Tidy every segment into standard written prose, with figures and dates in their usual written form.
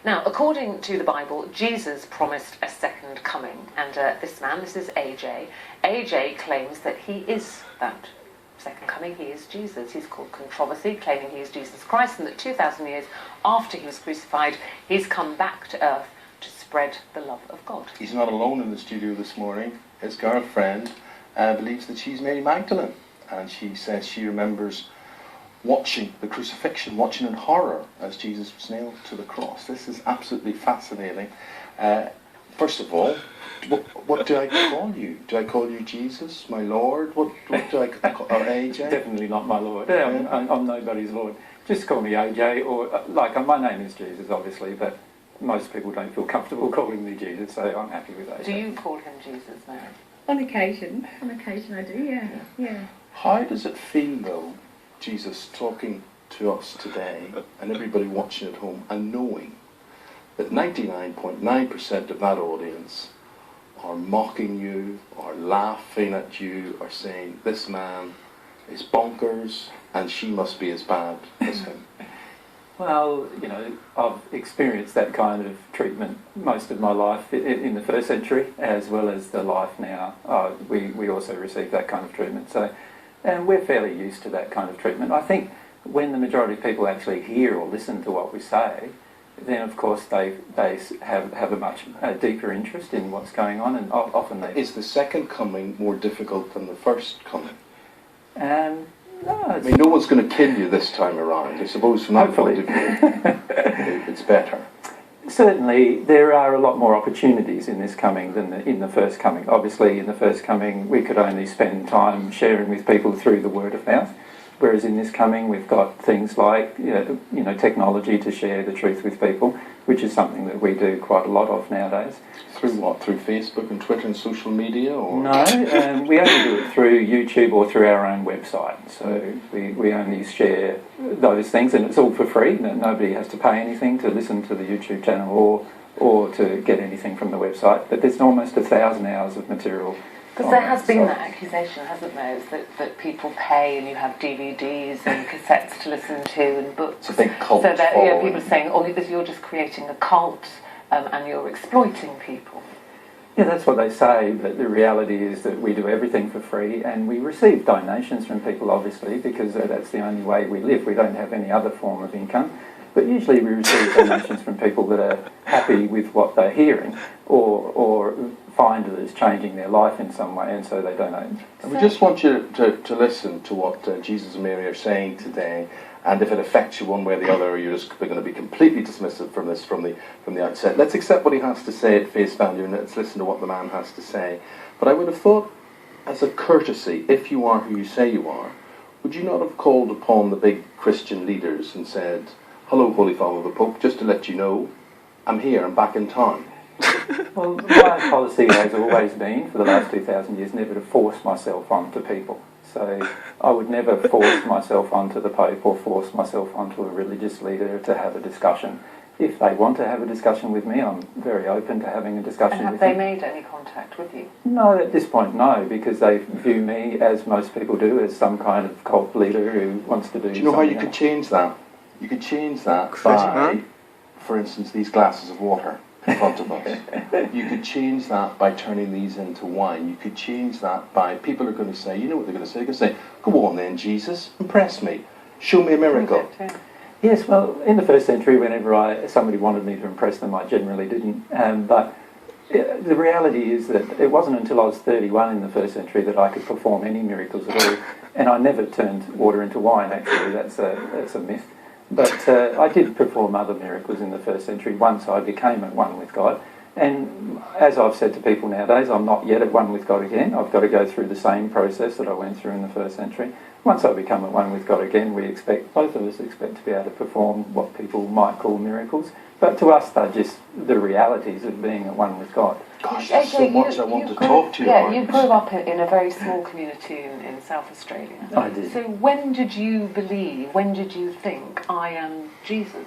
Now, according to the Bible, Jesus promised a second coming, and this is AJ. AJ claims that he is that second coming. He is Jesus. He's called Controversy, claiming he is Jesus Christ, and that 2,000 years after he was crucified, he's come back to earth to spread the love of God. He's not alone in the studio this morning. His girlfriend believes that she's Mary Magdalene, and she says she remembers watching the crucifixion, watching in horror as Jesus was nailed to the cross. This is absolutely fascinating. First of all, what do I call you? Do I call you Jesus, my Lord? What do I call, or AJ? Definitely not my Lord. I'm nobody's Lord. Just call me AJ, or my name is Jesus, obviously, but most people don't feel comfortable calling me Jesus, so I'm happy with AJ. Do you call him Jesus, Mary? On occasion I do, yeah. How does it feel, though, Jesus talking to us today, and everybody watching at home, and knowing that 99.9% of that audience are mocking you, or laughing at you, or saying, this man is bonkers, and she must be as bad as him? Well, I've experienced that kind of treatment most of my life in the first century, as well as the life now. We also receive that kind of treatment. And we're fairly used to that kind of treatment. I think when the majority of people actually hear or listen to what we say, then of course they have a much deeper interest in what's going on, and often they... Is the second coming more difficult than the first coming? No, I mean, no one's going to kill you this time around. I suppose from that point of view, it's better. Certainly, there are a lot more opportunities in this coming than in the first coming. Obviously, in the first coming, we could only spend time sharing with people through the word of mouth, whereas in this coming, we've got things like technology to share the truth with people, which is something that we do quite a lot of nowadays. Through what? Through Facebook and Twitter and social media? Or? No, we only do it through YouTube or through our own website. So we only share those things, and it's all for free. Nobody has to pay anything to listen to the YouTube channel or to get anything from the website. But there's almost 1,000 hours of material. Because there has been that accusation, hasn't there, that people pay and you have DVDs and cassettes to listen to and books. It's a big cult. So that people are saying, you're just creating a cult and you're exploiting people. Yeah, that's what they say, but the reality is that we do everything for free, and we receive donations from people, obviously, because that's the only way we live. We don't have any other form of income. But usually we receive donations from people that are happy with what they're hearing or find that it's changing their life in some way, and so they donate. And we just want you to listen to what Jesus and Mary are saying today, and if it affects you one way or the other, or you're just going to be completely dismissive from this from the outset. Let's accept what he has to say at face value, and let's listen to what the man has to say. But I would have thought, as a courtesy, if you are who you say you are, would you not have called upon the big Christian leaders and said, hello, Holy Father the Pope, just to let you know, I'm here, I'm back in town. Well, my policy has always been, for the last 2,000 years, never to force myself onto people. So I would never force myself onto the Pope or force myself onto a religious leader to have a discussion. If they want to have a discussion with me, I'm very open to having a discussion with them. And have they made any contact with you? No, at this point, no, because they view me, as most people do, as some kind of cult leader who wants to do something. Do you know how you could change that? You could change that by, for instance, these glasses of water in front of us. You could change that by turning these into wine. You could change that by, people are going to say, you know what they're going to say? They're going to say, go on then, Jesus, impress me. Show me a miracle. Yes, well, in the first century, whenever somebody wanted me to impress them, I generally didn't. But the reality is that it wasn't until I was 31 in the first century that I could perform any miracles at all. And I never turned water into wine, actually. That's a myth. But I did perform other miracles in the first century once I became at one with God. And as I've said to people nowadays, I'm not yet at one with God again. I've got to go through the same process that I went through in the first century. Once I become at one with God again, both of us expect to be able to perform what people might call miracles. But to us, they're just the realities of being at one with God. Gosh, there's so much I want to talk to you about. Yeah, you grew up in a very small community in South Australia. I did. So when did you believe, when did you think, I am Jesus?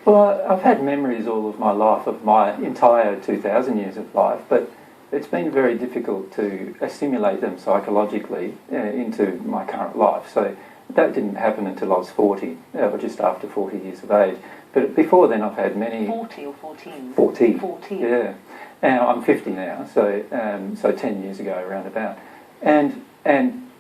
Well, I've had memories all of my life, of my entire 2,000 years of life, but it's been very difficult to assimilate them psychologically into my current life. So That didn't happen until I was 40, or just after 40 years of age. But before then I've had many... 40 or 14? 40. 14. Yeah. And I'm 50 now, so 10 years ago, around about.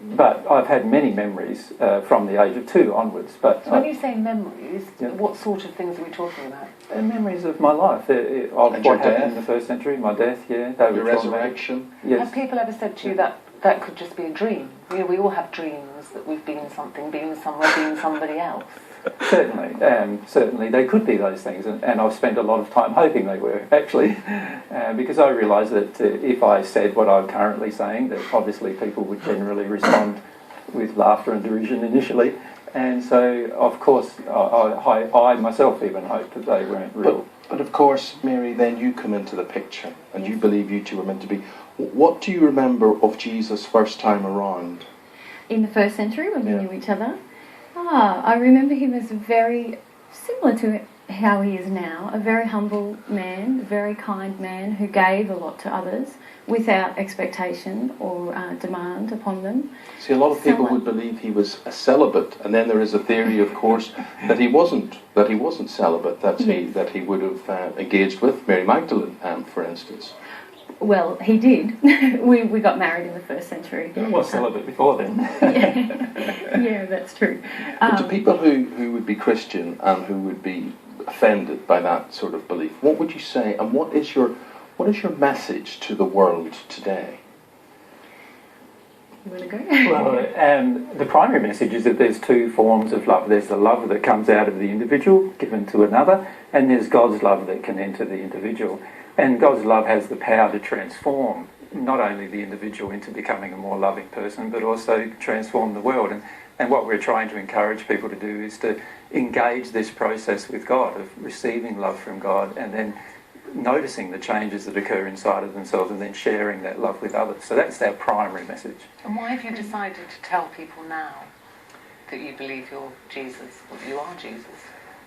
But I've had many memories from the age of 2 onwards. But So when you say memories, Yeah. what sort of things are we talking about? memories of my life, of And what your happened death? in the first century, my death, yeah. They Your were traumatic. resurrection? Yes. Have people ever said to you that that could just be a dream? You know, we all have dreams that we've been something, been somewhere, been somebody else. Certainly they could be those things, and I've spent a lot of time hoping they were, actually, because I realise that if I said what I'm currently saying, that obviously people would generally respond with laughter and derision initially, and so of course I myself even hoped that they weren't real. But of course, Mary, then you come into the picture, and you believe you two were meant to be. What do you remember of Jesus' first time around? In the first century, when we Yeah. knew each other, I remember him as very similar to how he is now, a very humble man, a very kind man who gave a lot to others without expectation or demand upon them. See, a lot of people Someone- would believe he was a celibate, and then there is a theory, of course, that he wasn't celibate, that he would have engaged with Mary Magdalene, for instance. Well, he did. we got married in the first century. I was celibate before then. Yeah, that's true. But to people who would be Christian and who would be offended by that sort of belief, what would you say, and what is your message to the world today? You want to go? Well, the primary message is that there's 2 forms of love. There's the love that comes out of the individual, given to another, and there's God's love that can enter the individual. And God's love has the power to transform not only the individual into becoming a more loving person, but also transform the world. And what we're trying to encourage people to do is to engage this process with God, of receiving love from God, and then noticing the changes that occur inside of themselves, and then sharing that love with others. So that's our primary message. And why have you decided to tell people now that you believe you're Jesus, that you are Jesus?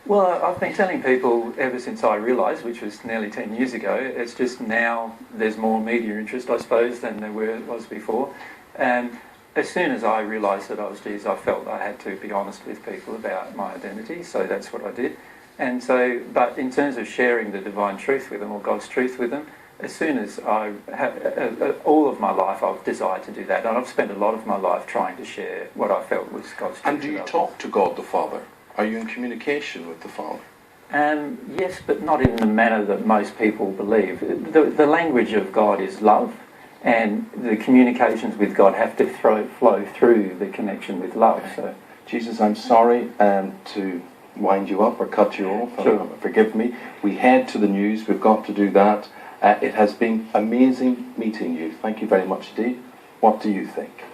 Well, I've been telling people ever since I realised, which was nearly 10 years ago. It's just now there's more media interest, I suppose, than there was before. And as soon as I realised that I was Jesus, I felt I had to be honest with people about my identity, so that's what I did. And so, but in terms of sharing the divine truth with them, or God's truth with them, as soon as I have, all of my life I've desired to do that, and I've spent a lot of my life trying to share what I felt was God's truth. And do you talk to God the Father? Are you in communication with the Father? Yes, but not in the manner that most people believe. The language of God is love, and the communications with God have to flow through the connection with love. So, Jesus, I'm sorry to wind you up or cut you off. Sure. Forgive me. We head to the news. We've got to do that. It has been amazing meeting you. Thank you very much indeed. What do you think?